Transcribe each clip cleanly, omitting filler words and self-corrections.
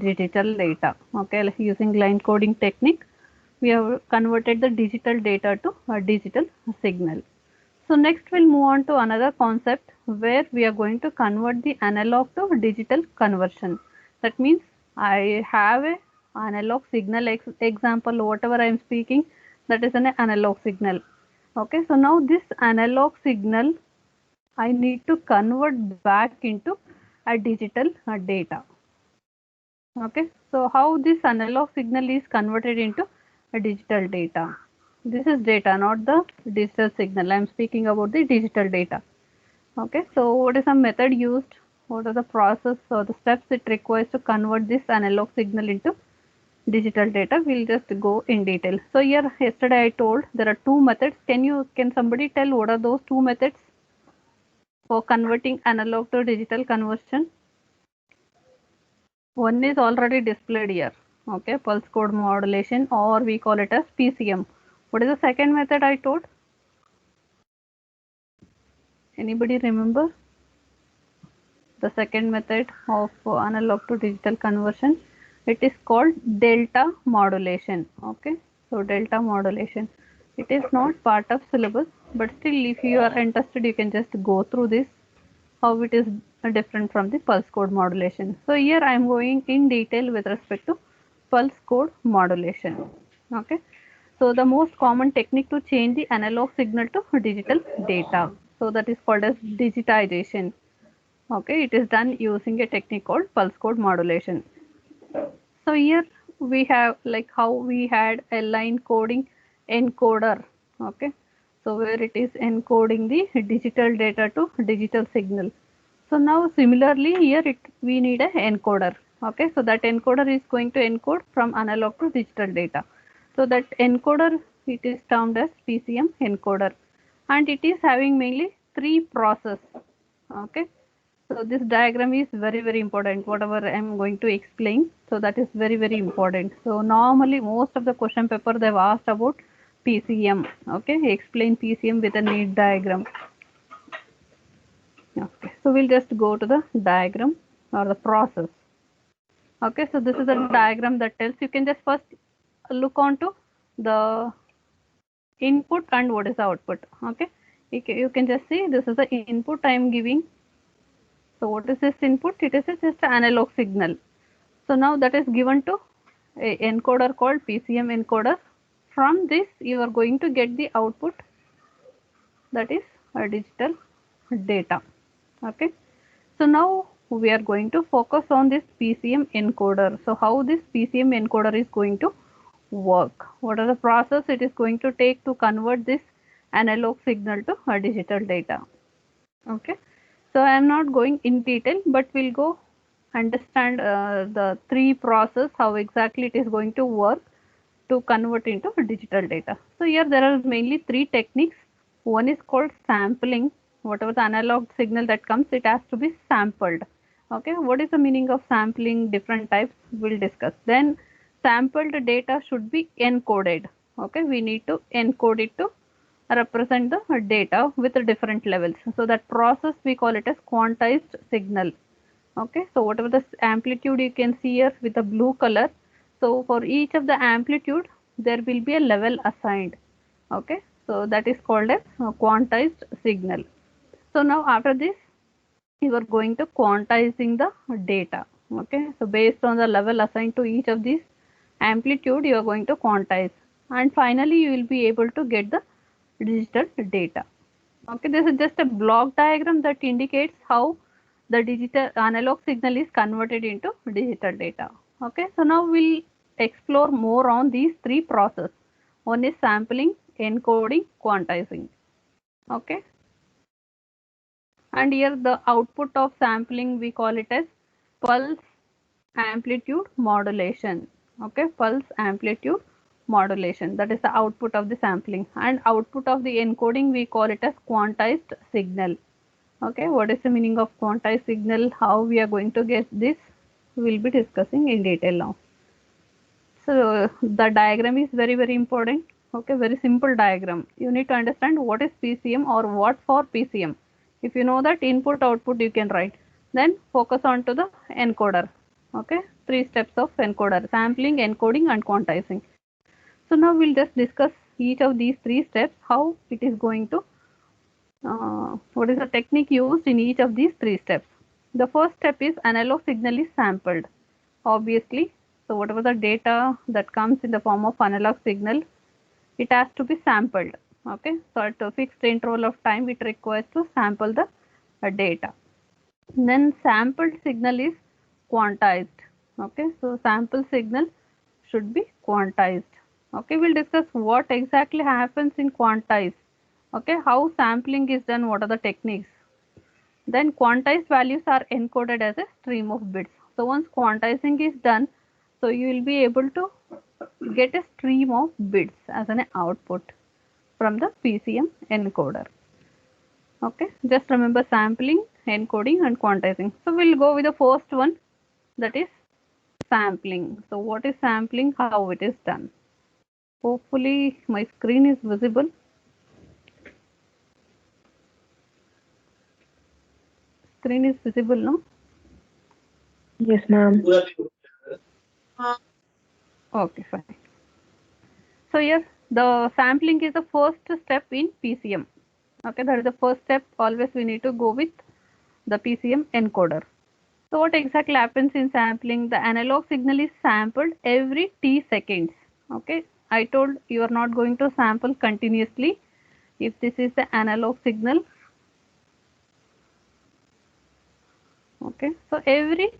digital data. Okay, like using line coding technique, we have converted the digital data to a digital signal. So next we'll move on to another concept where we are going to convert the analog to digital conversion. That means I have a analog signal example, whatever I am speaking, that is an analog signal. Okay, so now this analog signal I need to convert back into a digital data. Okay, so how this analog signal is converted into a digital data. This is data, not the digital signal. I am speaking about the digital data. Okay, so what is the method used? What are the process or the steps it requires to convert this analog signal into digital data? We'll just go in detail. So here yesterday I told there are two methods. Can somebody tell what are those two methods for converting analog to digital conversion? One is already displayed here. Okay, pulse code modulation, or we call it as PCM. What is the second method I told? Anybody remember? The second method of analog to digital conversion, it is called delta modulation. Okay, so delta modulation, it is not part of syllabus, but still if you are interested you can just go through this, how it is different from the pulse code modulation. So here I am going in detail with respect to pulse code modulation. Okay, so the most common technique to change the analog signal to digital data, so that is called as digitization. Okay, it is done using a technique called pulse code modulation. So here we have like how we had a line coding encoder. Okay, so where it is encoding the digital data to digital signal. So now similarly here we need a encoder. Okay, so that encoder is going to encode from analog to digital data. So that encoder, it is termed as PCM encoder, and it is having mainly three process. Okay, so this diagram is very important, whatever I am going to explain. So that is very important. So normally most of the question paper they have asked about PCM. Okay, explain PCM with a neat diagram. Okay, so we'll just go to the diagram or the process. Okay, so this is a diagram that tells, you can just first look onto the input and what is the output. Okay, you can just see this is the input I am giving. So what is this input? It is just an analog signal. So now that is given to a encoder called PCM encoder. From this you are going to get the output, that is a digital data. Okay, so now we are going to focus on this PCM encoder. So how this PCM encoder is going to work? What are the process it is going to take to convert this analog signal to a digital data? Okay, so I am not going in detail, but we'll go understand the three process, how exactly it is going to work to convert into digital data. So here there are mainly three techniques. One is called sampling. Whatever the analog signal that comes, it has to be sampled. Okay, what is the meaning of sampling? Different types we'll discuss. Then sampled data should be encoded. Okay, we need to encode it to represent the data with different levels. So that process we call it as quantized signal. Okay, so whatever the amplitude you can see here with the blue color, so for each of the amplitude there will be a level assigned. Okay, so that is called as quantized signal. So now after this you are going to quantizing the data. Okay, so based on the level assigned to each of these amplitude you are going to quantize, and finally you will be able to get the digital data. Okay, this is just a block diagram that indicates how the digital analog signal is converted into digital data. Okay, so now we'll explore more on these three processes. One is sampling, encoding, quantizing. Okay, and here the output of sampling we call it as pulse amplitude modulation. Okay, pulse amplitude modulation, that is the output of the sampling, and output of the encoding we call it as quantized signal. Okay, what is the meaning of quantized signal? How we are going to get this? We will be discussing in detail now. So the diagram is very important. Okay, very simple diagram. You need to understand what is PCM or what for PCM. If you know that input output you can write. Then focus on to the encoder. Okay, three steps of encoder: sampling, encoding, and quantizing. So now we'll just discuss each of these three steps, how it is going to, what is the technique used in each of these three steps. The first step is analog signal is sampled, obviously. So whatever the data that comes in the form of analog signal, it has to be sampled. Okay, so at a fixed interval of time, it requires to sample the data. Then sampled signal is quantized. Okay, so sample signal should be quantized. Okay, we'll discuss what exactly happens in quantize. Okay, how sampling is done, what are the techniques. Then quantized values are encoded as a stream of bits. So once quantizing is done, so you will be able to get a stream of bits as an output from the PCM encoder. Okay, just remember sampling, encoding, and quantizing. So we'll go with the first one, that is sampling. So what is sampling, how it is done? Hopefully my screen is visible. Screen is visible, no? Yes, ma'am. Okay, fine. So here the sampling is the first step in PCM. Okay, that is the first step. Always we need to go with the PCM encoder. So what exactly happens in sampling? The analog signal is sampled every t seconds. Okay, I told you are not going to sample continuously. If this is the analog signal, okay, so every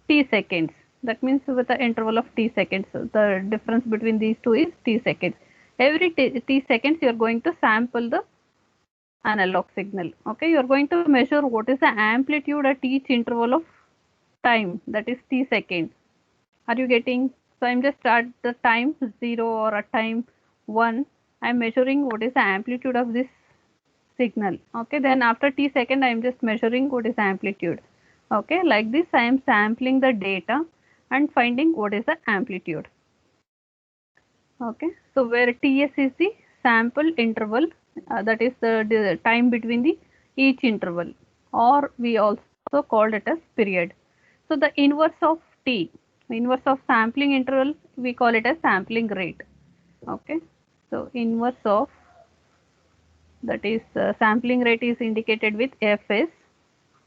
t seconds, that means with the interval of t seconds, the difference between these two is t seconds. Every t seconds you are going to sample the analog signal. Okay, you are going to measure what is the amplitude at each interval of time, that is t seconds. Are you getting? So I'm just at the time 0 or at time 1, I'm measuring what is the amplitude of this signal. Okay, then after t second I'm just measuring what is the amplitude. Okay, like this I am sampling the data and finding what is the amplitude. Okay, so where Ts is the sample interval, that is the time between the each interval, or we also called it as period. So the inverse of T, inverse of sampling interval, we call it as sampling rate. Okay, so inverse of, that is sampling rate is indicated with Fs.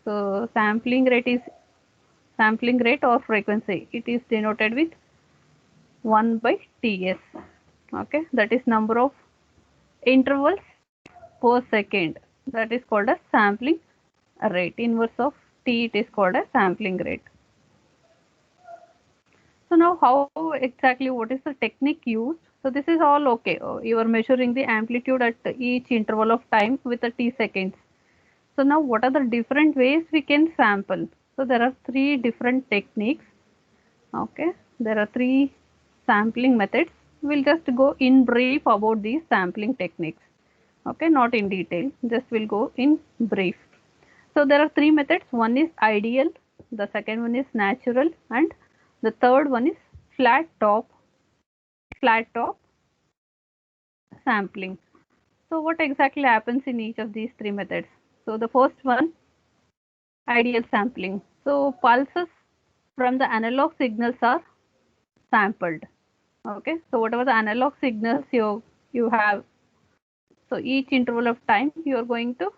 So sampling rate is sampling rate or frequency. It is denoted with 1 by Ts. Okay, that is number of intervals per second. That is called as sampling rate. Inverse of T, it is called as sampling rate. So now how exactly, what is the technique used? So this is all okay. You are measuring the amplitude at each interval of time with the t seconds. So now what are the different ways we can sample? So there are three different techniques. Okay, there are three sampling methods. We'll just go in brief about these sampling techniques. Okay, not in detail, just we'll go in brief. So there are three methods. One is ideal, the second one is natural, and the third one is flat top sampling. So what exactly happens in each of these three methods? So the first one, ideal sampling. So pulses from the analog signals are sampled. Okay, so whatever the analog signals you have, so each interval of time you are going to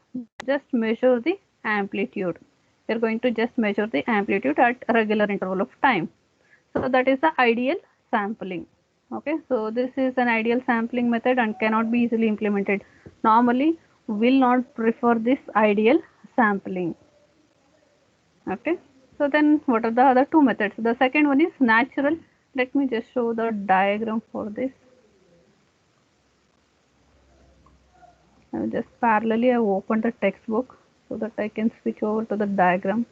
just measure the amplitude. You are going to just measure the amplitude at a regular interval of time. So that is the ideal sampling. Okay, so this is an ideal sampling method and cannot be easily implemented. Normally, will not prefer this ideal sampling. Okay, so then what are the other two methods? The second one is natural. Let me just show the diagram for this. I will just parallelly I have opened the textbook so that I can switch over to the diagram.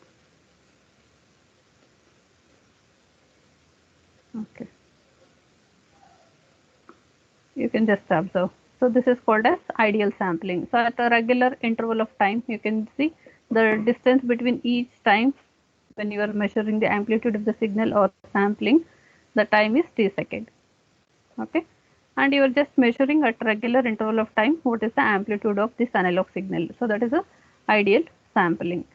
Okay, you can just observe. So this is called as ideal sampling. So at a regular interval of time, you can see the distance between each time when you are measuring the amplitude of the signal or sampling, the time is t second. Okay, and you are just measuring at regular interval of time what is the amplitude of this analog signal. So that is a ideal sampling.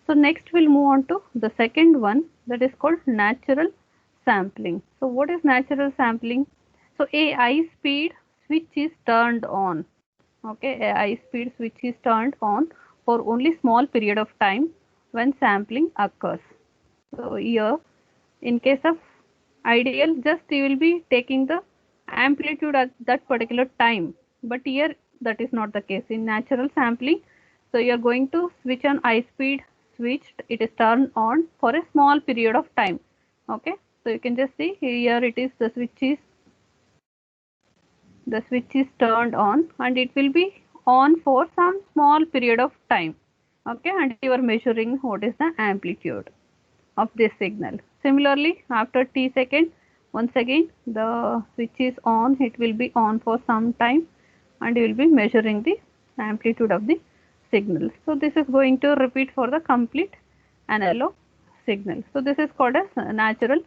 So next we'll move on to the second one, that is called natural sampling. So what is natural sampling? So a high speed switch is turned on. Okay, a high speed switch is turned on for only small period of time when sampling occurs. So here, in case of ideal, just you will be taking the amplitude at that particular time. But here that is not the case. In natural sampling, so you are going to switch on high speed switched, it is turned on for a small period of time. Okay, so you can just see here it is the switch is turned on and it will be on for some small period of time. Okay, and you are measuring what is the amplitude of this signal. Similarly, after t second, once again the switch is on, it will be on for some time and you will be measuring the amplitude of the signal. So this is going to repeat for the complete analog signal. So this is called as natural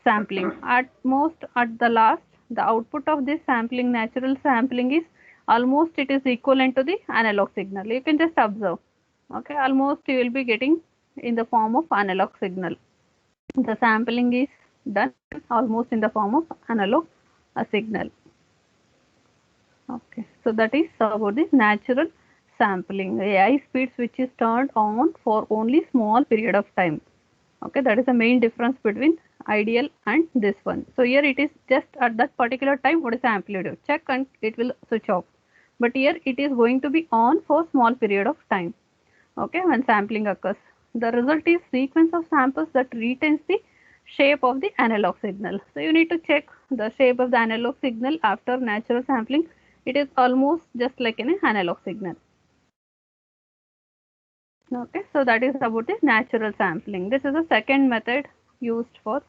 sampling. At most, at the last, the output of this sampling, natural sampling, is almost it is equivalent to the analog signal. You can just observe. Okay, almost you will be getting in the form of analog signal. The sampling is done almost in the form of analog signal. Okay, so that is about the natural sampling. A high speed switch is turned on for only small period of time. Okay, that is the main difference between ideal and this one. So here it is just at that particular time what is the amplitude. Check and it will switch off. But here it is going to be on for small period of time. Okay, when sampling occurs. The result is sequence of samples that retains the shape of the analog signal. So you need to check the shape of the analog signal after natural sampling. It is almost just like an analog signal. Okay, so that is about the natural sampling. This is the second method used for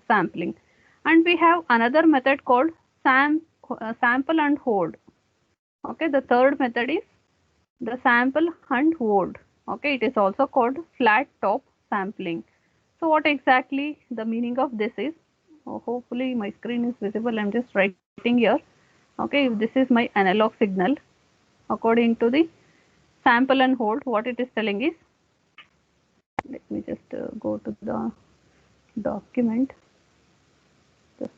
sampling. And we have another method called sample and hold. Okay, the third method is the sample and hold. Okay, it is also called flat top sampling. So what exactly the meaning of this is? Oh, hopefully my screen is visible. I'm just writing here. Okay, if this is my analog signal, according to the sample and hold, what it is telling is, let me just go to the document. Just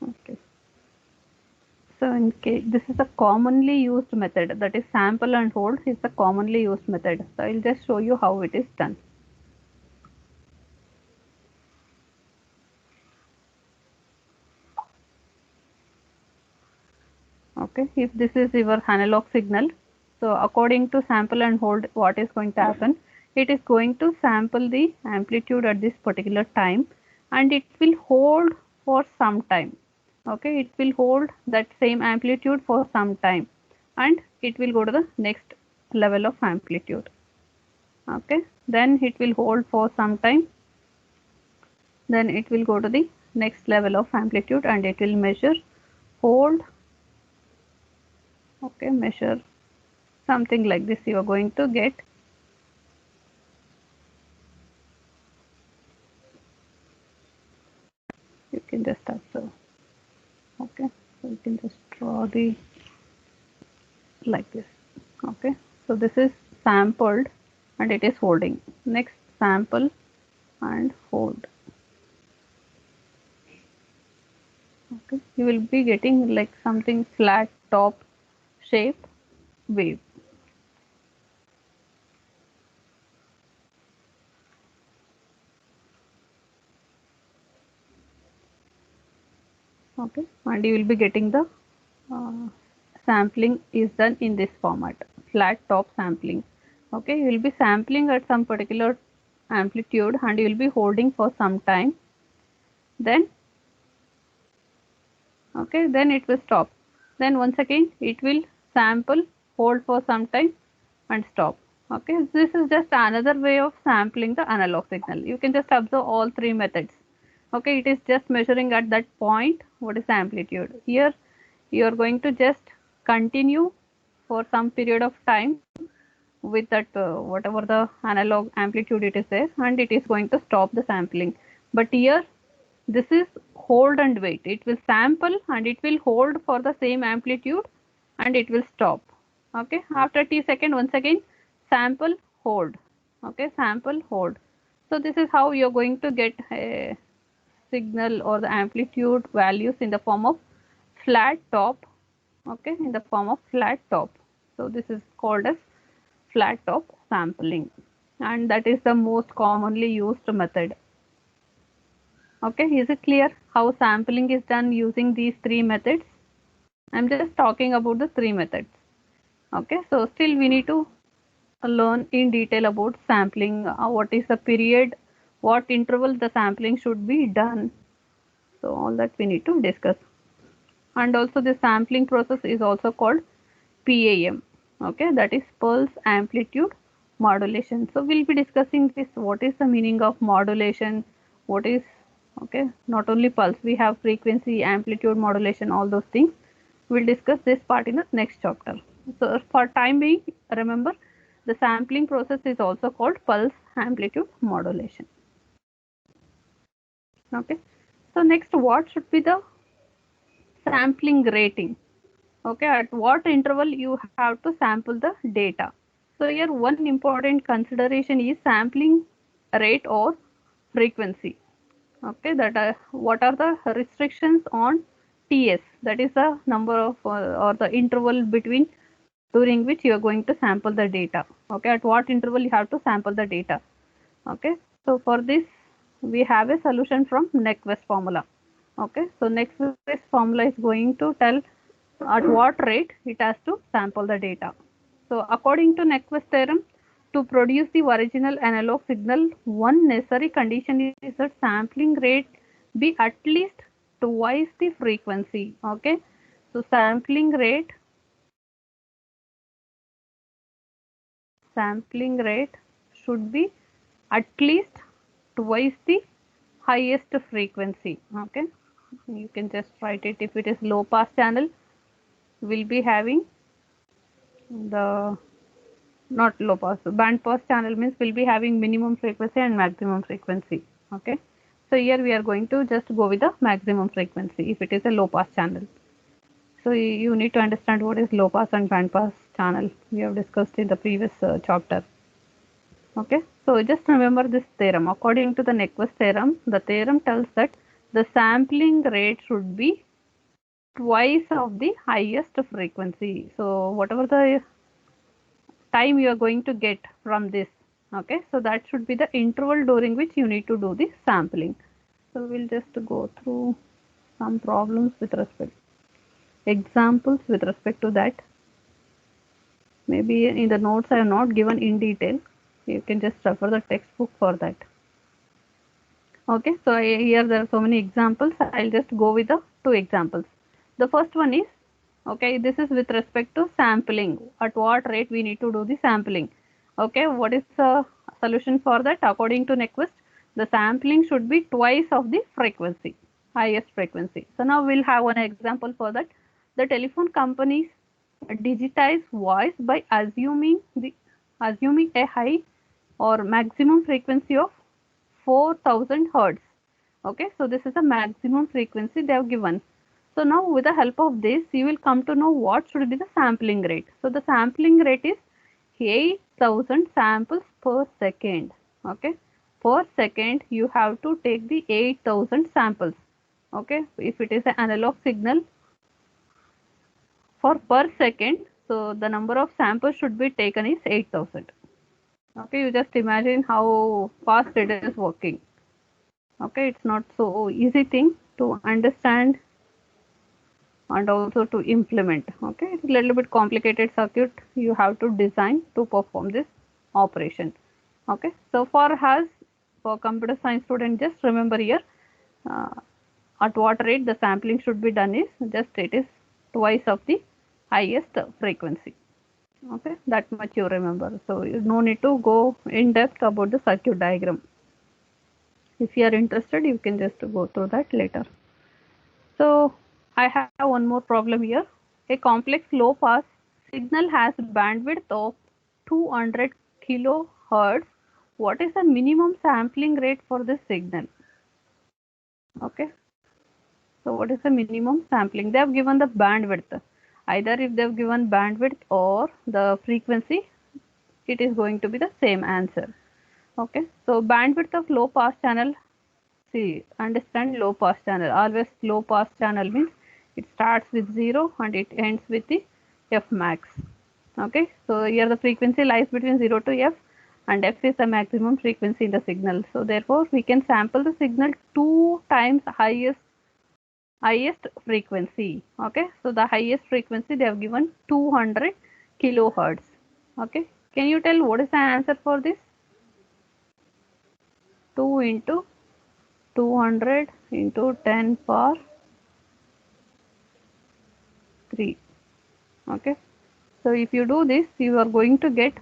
okay. So in case this is a commonly used method, that is sample and hold is the commonly used method. So I'll just show you how it is done. Okay, if this is your analog signal, so according to sample and hold, what is going to happen? It is going to sample the amplitude at this particular time and it will hold for some time. Okay, it will hold that same amplitude for some time and it will go to the next level of amplitude. Okay, then it will hold for some time, then it will go to the next level of amplitude and it will measure, hold. Okay, measure, something like this you are going to get. You can just observe. Okay, so you can just draw the like this. Okay, so this is sampled and it is holding. Next, sample and hold. Okay, you will be getting like something flat top shape wave. Okay, and you will be getting the sampling is done in this format, flat top sampling. Okay, you will be sampling at some particular amplitude and you will be holding for some time, then okay, then it will stop, then once again it will sample, hold for some time and stop. Okay, this is just another way of sampling the analog signal. You can just observe all three methods. Okay, it is just measuring at that point what is the amplitude. Here you are going to just continue for some period of time with that whatever the analog amplitude it is there and it is going to stop the sampling. But here this is hold and wait. It will sample and it will hold for the same amplitude and it will stop. Okay, after t second, once again sample, hold. Okay, sample, hold. So this is how you're going to get a signal or the amplitude values in the form of flat top. Okay, in the form of flat top. So this is called as flat top sampling, and that is the most commonly used method. Okay, is it clear how sampling is done using these three methods? I'm just talking about the three methods. Okay, so still we need to learn in detail about sampling, what is the period, what interval the sampling should be done. So all that we need to discuss. And also the sampling process is also called PAM. Okay, that is pulse amplitude modulation. So we'll be discussing this, what is the meaning of modulation, what is, okay, not only pulse, we have frequency, amplitude modulation, all those things. We'll discuss this part in the next chapter. So for time being, remember the sampling process is also called pulse amplitude modulation. Okay, so next, what should be the sampling rating? Okay, at what interval you have to sample the data. So here one important consideration is sampling rate or frequency. Okay, that what are the restrictions on TS, that is the number of or the interval between during which you are going to sample the data. Okay, at what interval you have to sample the data. Okay, so for this we have a solution from Nyquist formula. Okay, so Nyquist formula is going to tell at what rate it has to sample the data. So according to Nyquist theorem, to produce the original analog signal, one necessary condition is that sampling rate be at least twice the frequency. Okay, so sampling rate should be at least twice the highest frequency. Okay, you can just write it. If it is low pass channel, will be having the, not low pass, band pass channel means we'll be having minimum frequency and maximum frequency. Okay, so here we are going to just go with the maximum frequency if it is a low pass channel. So you need to understand what is low pass and band pass channel. We have discussed in the previous chapter. Okay, so just remember this theorem. According to the Nyquist theorem, the theorem tells that the sampling rate should be twice of the highest frequency. So whatever the time you are going to get from this, okay, so that should be the interval during which you need to do the sampling. So we'll just go through some problems with respect, examples with respect to that. Maybe in the notes I have not given in detail, you can just refer the textbook for that. Okay, so here there are so many examples. I'll just go with the two examples. The first one is, okay, this is with respect to sampling, at what rate we need to do the sampling. Okay, what is the solution for that? According to Nyquist, the sampling should be twice of the frequency, highest frequency. So now we'll have one example for that. The telephone companies digitize voice by assuming a high or maximum frequency of 4000 hertz. Okay, so this is the maximum frequency they have given. So now with the help of this, you will come to know what should be the sampling rate. So the sampling rate is 8000 samples per second. Okay, per second you have to take the 8000 samples. Okay, if it is an analog signal for per second, so the number of samples should be taken is 8000. Okay, you just imagine how fast it is working. Okay, it's not so easy thing to understand and also to implement. Okay, it's a little bit complicated circuit you have to design to perform this operation. Okay, so for computer science student, just remember here uh, at what rate the sampling should be done is just it is twice of the highest frequency. Okay, that much you remember. So you no need to go in depth about the circuit diagram. If you are interested, you can just go through that later. So I have one more problem here. A complex low pass signal has bandwidth of 200 kilohertz. What is the minimum sampling rate for this signal? Okay. So what is the minimum sampling? They have given the bandwidth. Either if they've given bandwidth or the frequency, it is going to be the same answer. Okay, so bandwidth of low pass channel, see, understand low pass channel. Always low pass channel means it starts with 0 and it ends with the f max. Okay, so here the frequency lies between 0 to f, and f is the maximum frequency in the signal. So therefore we can sample the signal 2 times highest frequency. Okay, so the highest frequency they have given 200 kilohertz. Okay, can you tell what is the answer for this? 2 into 200 into 10 power 3. Okay, so if you do this, you are going to get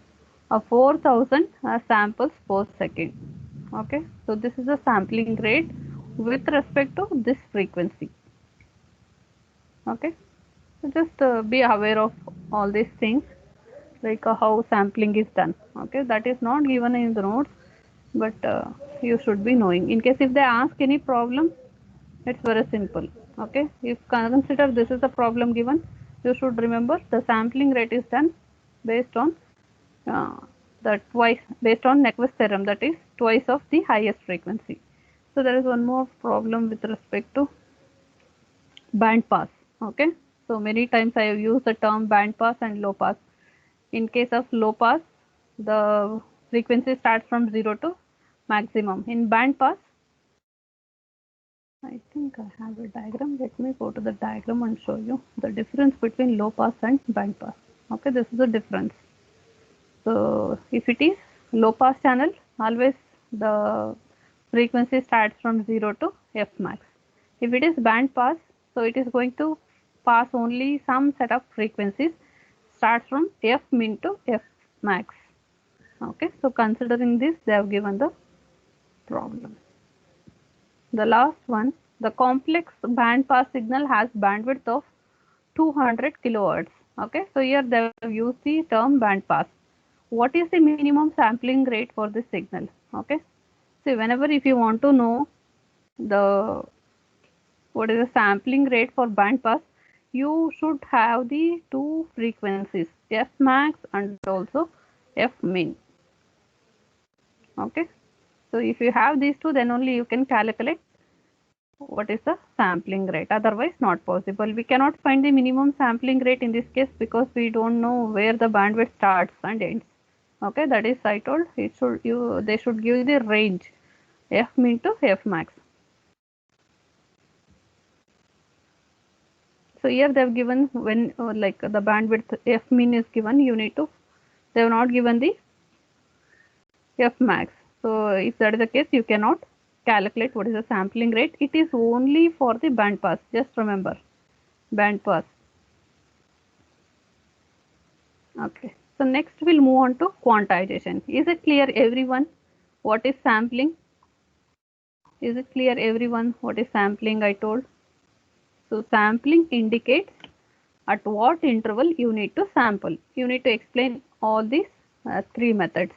a 4000 samples per second. Okay, so this is the sampling rate with respect to this frequency. Okay, so just be aware of all these things, like how sampling is done. Okay, that is not given in the notes, but you should be knowing. In case if they ask any problem, it's very simple. Okay, if consider this is the problem given, you should remember the sampling rate is done based on based on Nyquist theorem, that is twice of the highest frequency. So there is one more problem with respect to band pass. Okay, so many times I have used the term band pass and low pass. In case of low pass, the frequency starts from 0 to maximum. In band pass, I think I have a diagram. Let me go to the diagram and show you the difference between low pass and band pass. Okay, this is the difference. So if it is low pass channel, always the frequency starts from 0 to f max. If it is band pass, so it is going to pass only some set of frequencies, starts from f min to f max. Okay, so considering this, they have given the problem. The last one, the complex band pass signal has bandwidth of 200 kilohertz. Okay, so here they have used the term band pass. What is the minimum sampling rate for this signal? Okay, so whenever if you want to know the what is the sampling rate for band pass, you should have the two frequencies, f max and also f min. Okay, so if you have these two, then only you can calculate what is the sampling rate, otherwise not possible. We cannot find the minimum sampling rate in this case because we don't know where the bandwidth starts and ends. Okay, that is I told they should give the range f min to f max. So here they have given when like the bandwidth f min is given, you need to, they have not given the f max. So if that is the case, you cannot calculate what is the sampling rate. It is only for the band pass. Just remember, band pass. Okay. So next we'll move on to quantization. Is it clear everyone what is sampling? Is it clear everyone what is sampling I told? So sampling indicates at what interval you need to sample. You need to explain all these three methods.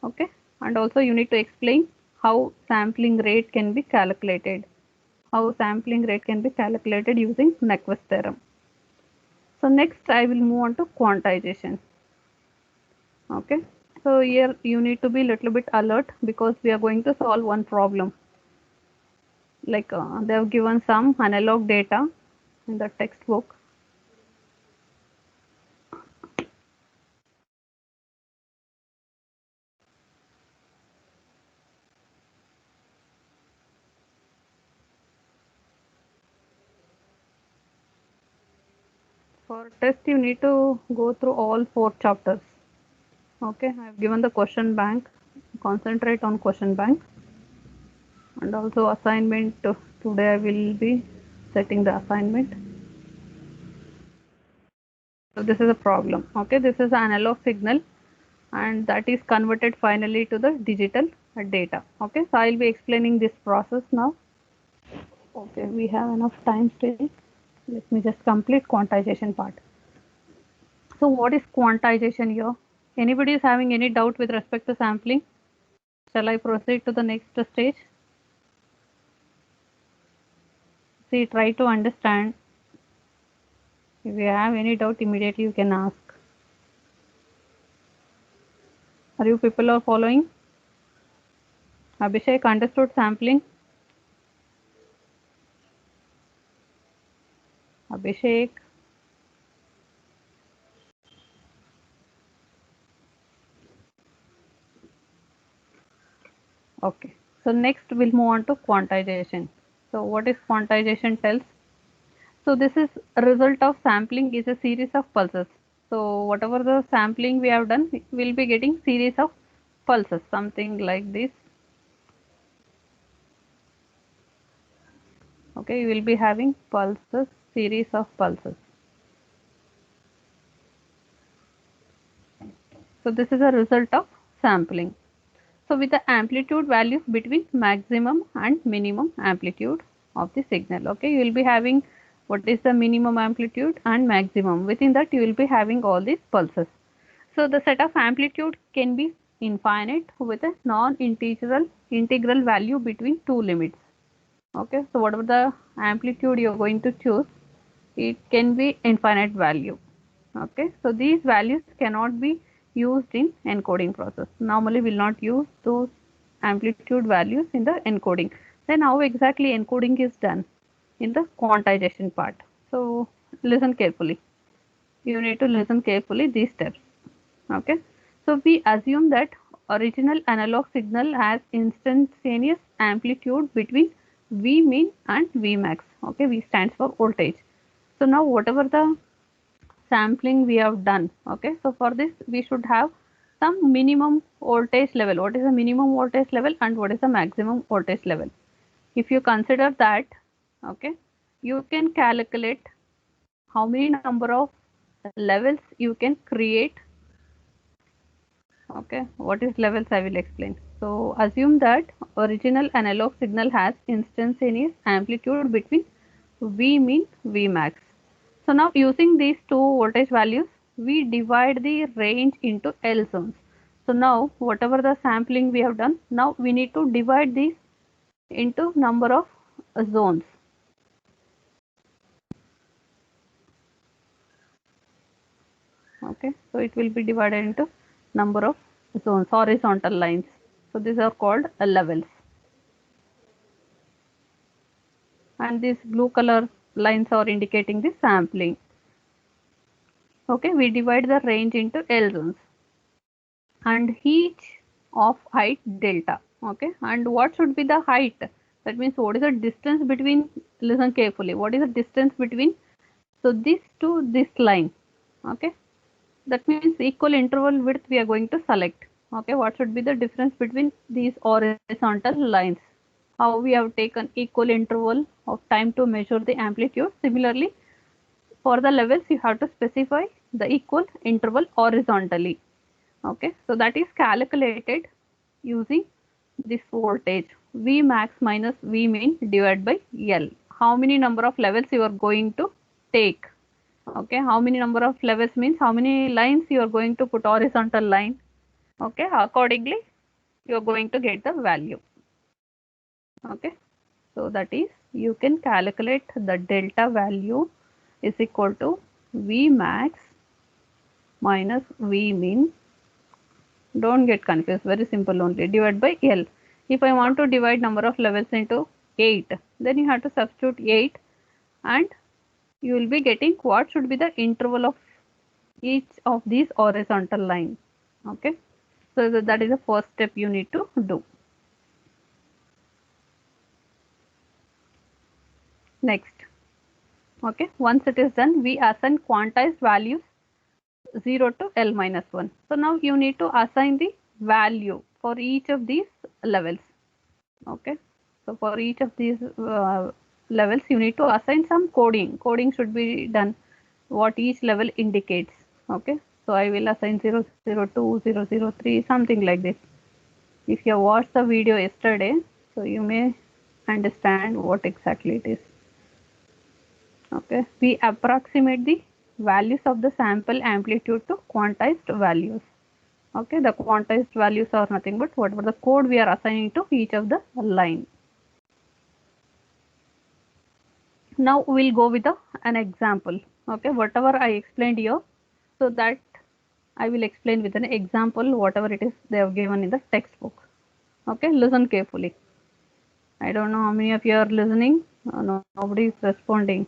Okay, and also you need to explain how sampling rate can be calculated. How sampling rate can be calculated using Nyquist theorem. So next I will move on to quantization. Okay, so here you need to be a little bit alert because we are going to solve one problem. Like they have given some analog data in the textbook. For test you need to go through all 4 chapters. Okay, I have given the question bank. Concentrate on question bank. And also assignment, today I will be setting the assignment. So this is a problem. Okay, this is an analog signal and that is converted finally to the digital data. Okay, so I'll be explaining this process now. Okay, we have enough time still. Let me just complete quantization part. So what is quantization here? Anybody is having any doubt with respect to sampling? Shall I proceed to the next stage? See, try to understand If you have any doubt, immediately you can ask. Are you people are following? Abhishek, understood sampling? Abhishek? Okay. So next we'll move on to quantization. So what is quantization tells? So this is a result of sampling is a series of pulses. So whatever the sampling we have done, we'll be getting series of pulses, something like this. Okay, you will be having pulses, series of pulses. So this is a result of sampling. So with the amplitude values between maximum and minimum amplitude of the signal. Okay, you will be having what is the minimum amplitude and maximum. Within that you will be having all these pulses. So the set of amplitude can be infinite with a non-integral integral value between two limits. Okay, so whatever the amplitude you are going to choose, it can be infinite value. Okay, so these values cannot be used in encoding process. Normally will not use those amplitude values in the encoding. Then how exactly encoding is done in the quantization part? So listen carefully. You need to listen carefully these steps. Okay, so we assume that original analog signal has instantaneous amplitude between V min and V max. Okay, V stands for voltage. So now whatever the sampling we have done, okay, so for this we should have some minimum voltage level. What is the minimum voltage level and what is the maximum voltage level? If you consider that, okay, you can calculate how many number of levels you can create. Okay, what is levels I will explain. So assume that original analog signal has instantaneous amplitude between V min, V max. So now using these two voltage values, we divide the range into L zones. So now whatever the sampling we have done, now we need to divide these into number of zones. Okay, so it will be divided into number of zones, horizontal lines. So these are called levels. And these blue color lines are indicating the sampling. Okay, we divide the range into L zones and each of height delta. Okay, and what should be the height? That means what is the distance between, listen carefully, what is the distance between, so this to this line. Okay, that means equal interval width we are going to select. Okay, what should be the difference between these horizontal lines? How we have taken equal interval of time to measure the amplitude. Similarly, for the levels you have to specify the equal interval horizontally. Okay, so that is calculated using this voltage V max minus V min divided by L. How many number of levels you are going to take? Okay, how many number of levels means how many lines you are going to put horizontal line. Okay, accordingly you are going to get the value. Okay, so that is you can calculate the delta value is equal to V max minus V min. Don't get confused, very simple only, divide by L. If I want to divide number of levels into 8, then you have to substitute 8 and you will be getting what should be the interval of each of these horizontal lines. Okay, so that is the first step you need to do. Next, okay, once it is done, we assign quantized values 0 to L minus 1. So now you need to assign the value for each of these levels. Okay, so for each of these levels you need to assign some coding should be done what each level indicates. Okay, so I will assign 002, 003, something like this. If you watched the video yesterday, so you may understand what exactly it is. Okay, we approximate the values of the sample amplitude to quantized values. Okay, the quantized values are nothing but whatever the code we are assigning to each of the line. Now we'll go with an example. Okay, whatever I explained here, so that I will explain with an example, whatever it is they have given in the textbook. Okay, listen carefully. I don't know how many of you are listening. No, nobody is responding.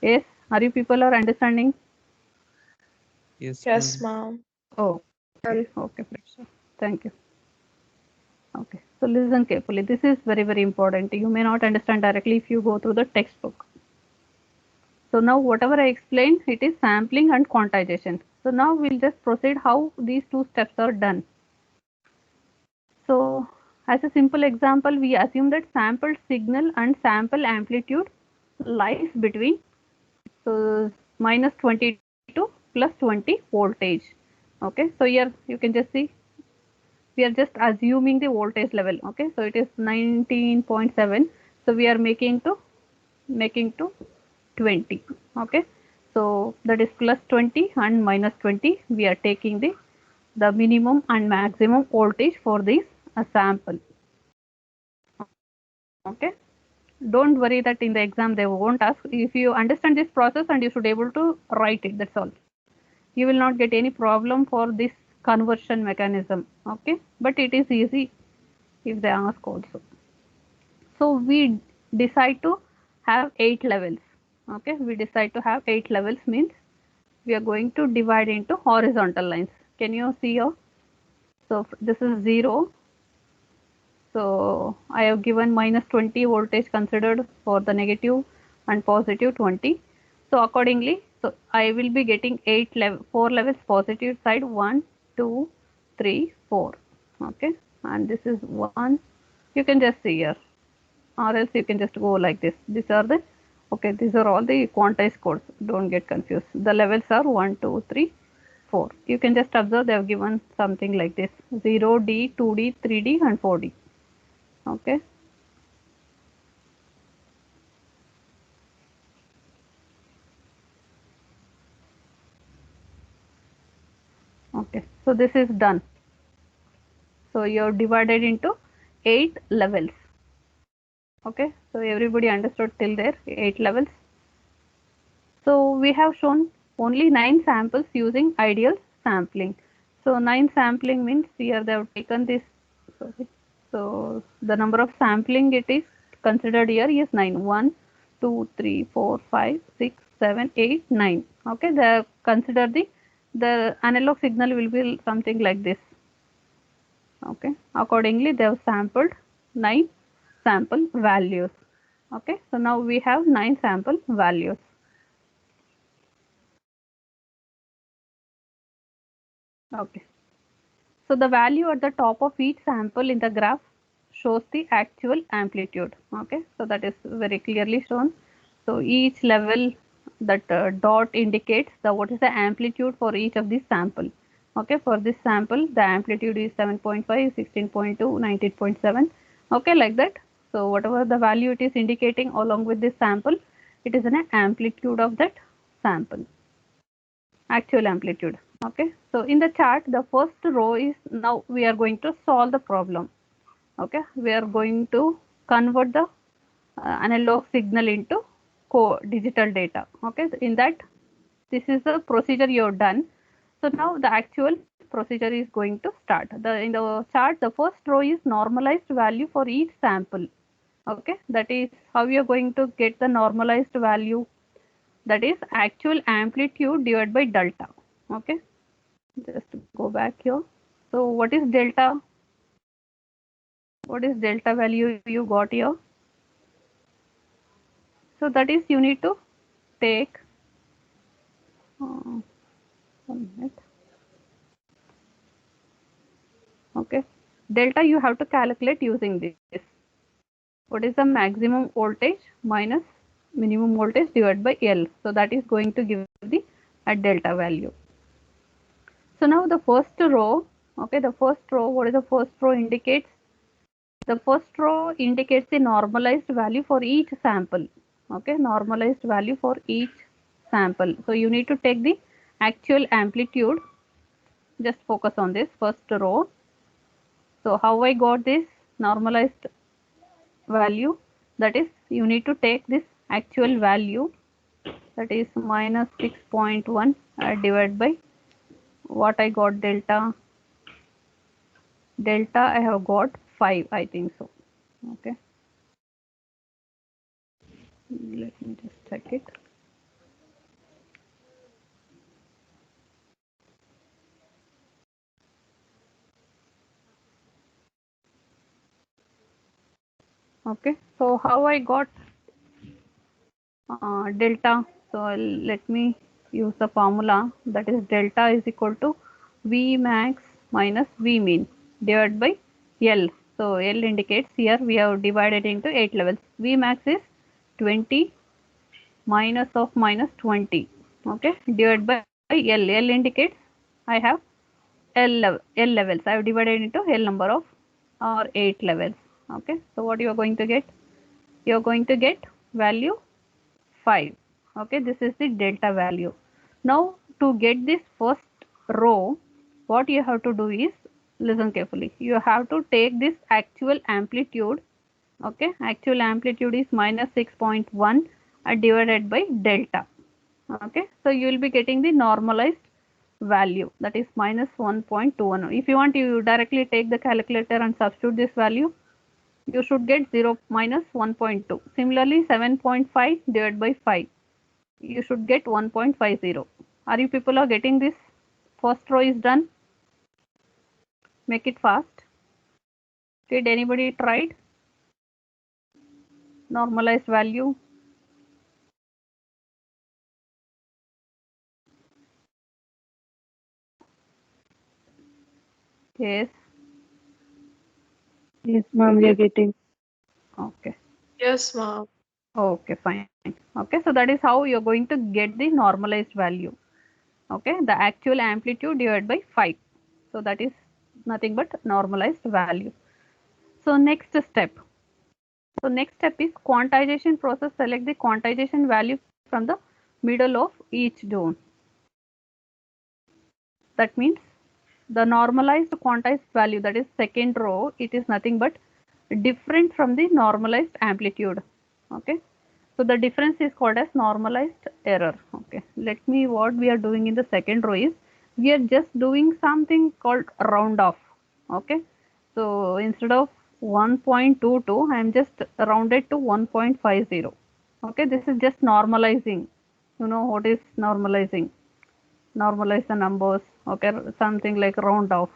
Yes, are you people are understanding? Yes, Yes, ma'am. ma'am. Oh, okay, Prasha. Thank you. Okay, so listen carefully. This is very, very important. You may not understand directly if you go through the textbook. So now whatever I explained, it is sampling and quantization. So now we'll just proceed how these two steps are done. So as a simple example, we assume that sample signal and sample amplitude lies between so minus 22 plus 20 voltage. Okay, so here you can just see we are just assuming the voltage level. Okay, so it is 19.7. So we are making to 20. Okay, so that is plus 20 and minus 20. We are taking the minimum and maximum voltage for this sample. Okay, don't worry that in the exam they won't ask. If you understand this process and you should able to write it, that's all. You will not get any problem for this conversion mechanism. Okay, but it is easy if they ask also. So we decide to have 8 levels. Okay, we decide to have 8 levels means we are going to divide into horizontal lines. Can you see here? So this is 0. So I have given minus 20 voltage considered for the negative and positive 20. So accordingly, so I will be getting 4 levels positive side 1, 2, 3, 4. Okay, and this is 1. You can just see here, or else you can just go like this. These are the okay. These are all the quantized codes. Don't get confused. The levels are 1, 2, 3, 4. You can just observe they have given something like this: 0D, 2D, 3D, and 4D. Okay. Okay, so this is done. So you have divided into 8 levels. Okay, so everybody understood till there 8 levels. So we have shown only 9 samples using ideal sampling. So 9 sampling means here they have taken this. Sorry. So the number of sampling it is considered here is 9. 1, 2, 3, 4, 5, 6, 7, 8, 9. Okay, they have considered the analog signal will be something like this. Okay, accordingly they have sampled 9 sample values. Okay, so now we have 9 sample values. Okay, so the value at the top of each sample in the graph shows the actual amplitude. Okay, so that is very clearly shown. So each level that dot indicates the what is the amplitude for each of these sample. Okay, for this sample the amplitude is 7.5, 16.2, 19.7. Okay, like that. So whatever the value it is indicating along with this sample, it is an amplitude of that sample, actual amplitude. Okay, so in the chart the first row is now we are going to solve the problem. Okay, we are going to convert the analog signal into digital data. Okay, so in that this is the procedure you have done. So now the actual procedure is going to start. In the chart the first row is normalized value for each sample. Okay, that is how you are going to get the normalized value, that is actual amplitude divided by delta. Okay, just go back here. So what is delta? What is delta value you got here? So that is you need to take 1 minute. Okay, delta you have to calculate using this. What is the maximum voltage minus minimum voltage divided by L? So that is going to give the delta value. So now the first row, okay, the first row, what is the first row indicates? The first row indicates the normalized value for each sample. Okay, normalized value for each sample. So you need to take the actual amplitude. Just focus on this first row. So how I got this normalized value? That is, you need to take this actual value that is minus 6.1 divided by what I got delta. Delta I have got 5, I think so. Okay. Let me just check it. Okay, so how I got delta? So let me use the formula, that is delta is equal to V max minus V mean divided by L. So L indicates here we have divided into 8 levels. V max is 20 minus of minus 20. Okay, divided by L. L indicates I have L levels. I have divided into L number of or 8 levels. Okay, so what you are going to get? You are going to get value 5. Okay, this is the delta value. Now to get this first row, what you have to do is, listen carefully, you have to take this actual amplitude. Okay, actual amplitude is minus 6.1 divided by delta. Okay, so you will be getting the normalized value, that is minus 1.21. If you want, you directly take the calculator and substitute this value, you should get 0 minus 1.2. Similarly, 7.5 divided by 5, you should get 1.50. Are you people are getting this? First row is done. Make it fast. Did anybody tried? Normalized value. Yes. Yes, ma'am, we are getting. Okay. Yes, ma'am. Okay, fine. Okay, so that is how you're going to get the normalized value. Okay, the actual amplitude divided by 5. So that is nothing but normalized value. So next step. So next step is quantization process. Select the quantization value from the middle of each zone. That means the normalized quantized value, that is second row, it is nothing but different from the normalized amplitude. Okay, so the difference is called as normalized error. Okay, let me, what we are doing in the second row is we are just doing something called round off. Okay, so instead of 1.22 I am just rounded to 1.50. Okay, this is just normalizing. You know what is normalizing? Normalize the numbers. Okay, something like round off.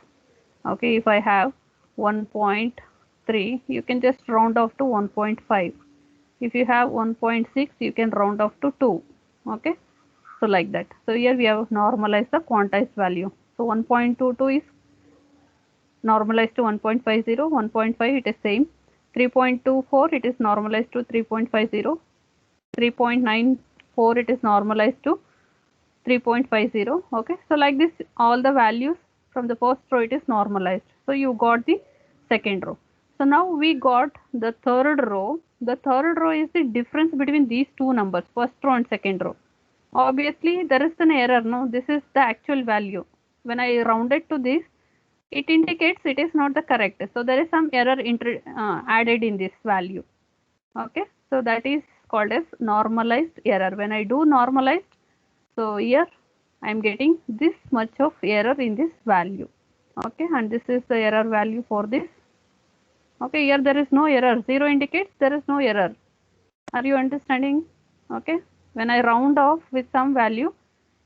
Okay, if I have 1.3, you can just round off to 1.5. If you have 1.6, you can round off to 2. Okay, so like that. So here we have normalized the quantized value. So 1.22 is normalized to 1.50, 1.5 it is same, 3.24 it is normalized to 3.50, 3.94 it is normalized to 3.50. Okay, so like this all the values from the first row it is normalized. So you got the second row. So now we got the third row. The third row is the difference between these two numbers, first row and second row. Obviously there is an error. No, this is the actual value. When I round it to this, it indicates it is not the correct. So there is some error added in this value. Okay, so that is called as normalized error. When I do normalized, so here I am getting this much of error in this value. Okay, and this is the error value for this. Okay, here there is no error. 0 indicates there is no error. Are you understanding? Okay, when I round off with some value,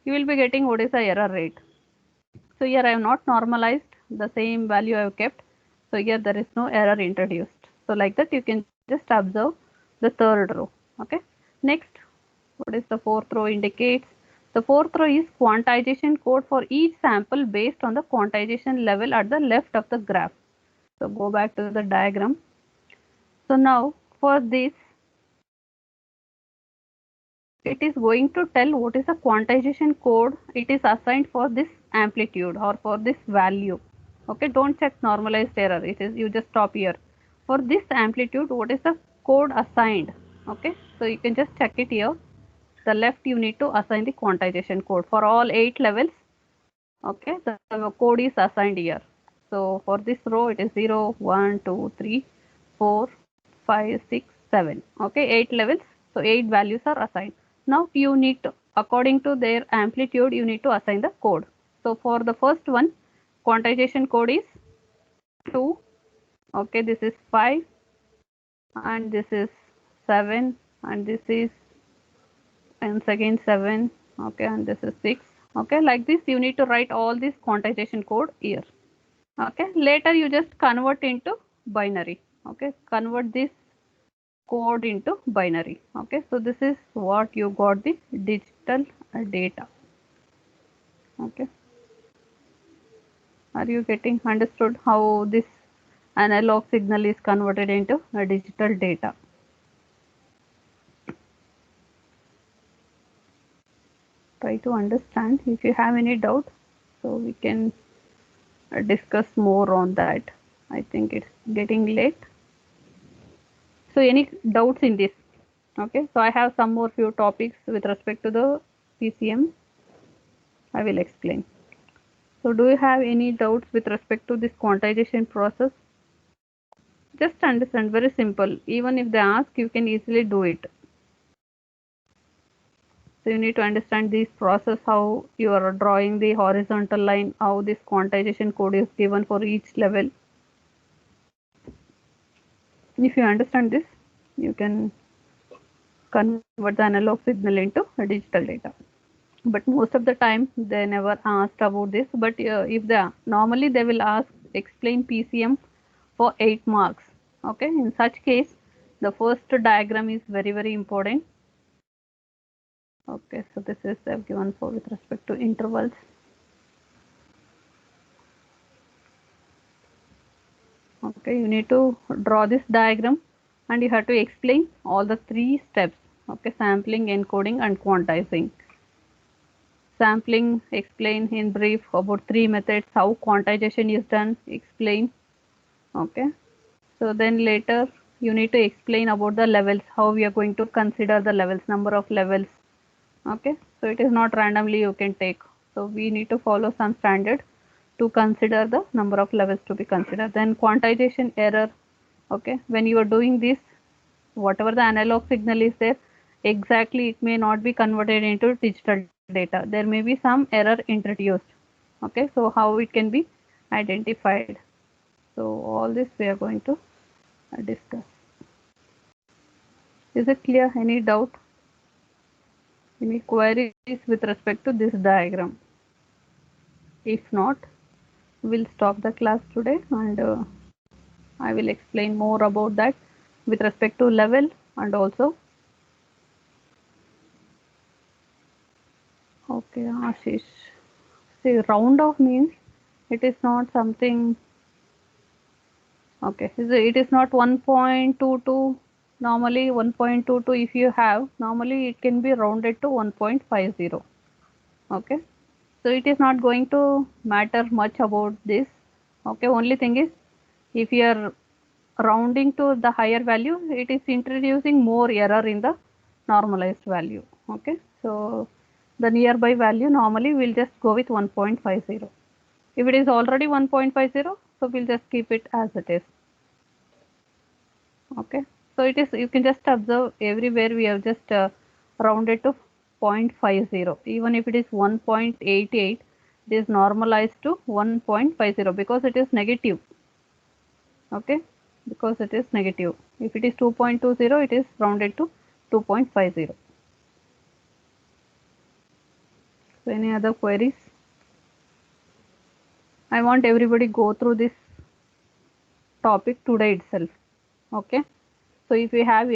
you will be getting what is the error rate. So here I have not normalized, the same value I have kept. So here there is no error introduced. So like that you can just observe the third row. Okay, next, what is the fourth row indicates? The fourth row is quantization code for each sample based on the quantization level at the left of the graph. So go back to the diagram. So now for this, it is going to tell what is the quantization code it is assigned for this amplitude or for this value. Okay, don't check normalized error. It is, you just stop here. For this amplitude, what is the code assigned? Okay, so you can just check it here. The left you need to assign the quantization code for all 8 levels. Okay, the code is assigned here. So for this row it is 0, 1, 2, 3, 4, 5, 6, 7. Okay, 8 levels. So 8 values are assigned. Now you need to, according to their amplitude, you need to assign the code. So for the first one, quantization code is 2. Okay, this is 5, and this is 7, and this is once again 7. Okay, and this is 6. Okay, like this you need to write all this quantization code here. Okay, later you just convert into binary. Okay, convert this code into binary. Okay, so this is what you got the digital data. Okay, are you getting understood how this analog signal is converted into a digital data? Try to understand. If you have any doubt, so we can discuss more on that. I think it's getting late. So any doubts in this? Okay, so I have some more few topics with respect to the PCM. I will explain. So do you have any doubts with respect to this quantization process? Just understand, very simple. Even if they ask, you can easily do it. So you need to understand this process, how you are drawing the horizontal line, how this quantization code is given for each level. If you understand this, you can convert the analog signal into a digital data. But most of the time they never asked about this. But if they normally they will ask explain PCM for 8 marks. Okay, in such case the first diagram is very important. Okay, so this is I've given for with respect to intervals. Okay, you need to draw this diagram and you have to explain all the 3 steps. Okay, sampling, encoding and quantizing. Sampling, explain in brief about 3 methods, how quantization is done, explain. Okay, so then later you need to explain about the levels, how we are going to consider the levels, number of levels. Okay, so it is not randomly you can take. So we need to follow some standard to consider the number of levels to be considered. Then quantization error. Okay, when you are doing this, whatever the analog signal is there, exactly it may not be converted into digital data. There may be some error introduced. Okay, so how it can be identified. So all this we are going to discuss. Is it clear? Any doubt? Any queries with respect to this diagram? If not, we'll stop the class today and I will explain more about that with respect to level and also. Okay, Ashish. See, round off means it is not something. Okay, it is not 1.22. Normally 1.22 if you have, normally it can be rounded to 1.50. Okay, so it is not going to matter much about this. Okay, only thing is if you are rounding to the higher value, it is introducing more error in the normalized value. Okay, so the nearby value normally we'll just go with 1.50. If it is already 1.50, so we'll just keep it as it is. Okay, so it is, you can just observe everywhere we have just rounded to 0.50. Even if it is 1.88, it is normalized to 1.50 because it is negative. Okay, because it is negative. If it is 2.20, it is rounded to 2.50. So any other queries? I want everybody go through this topic today itself. Okay, so if you have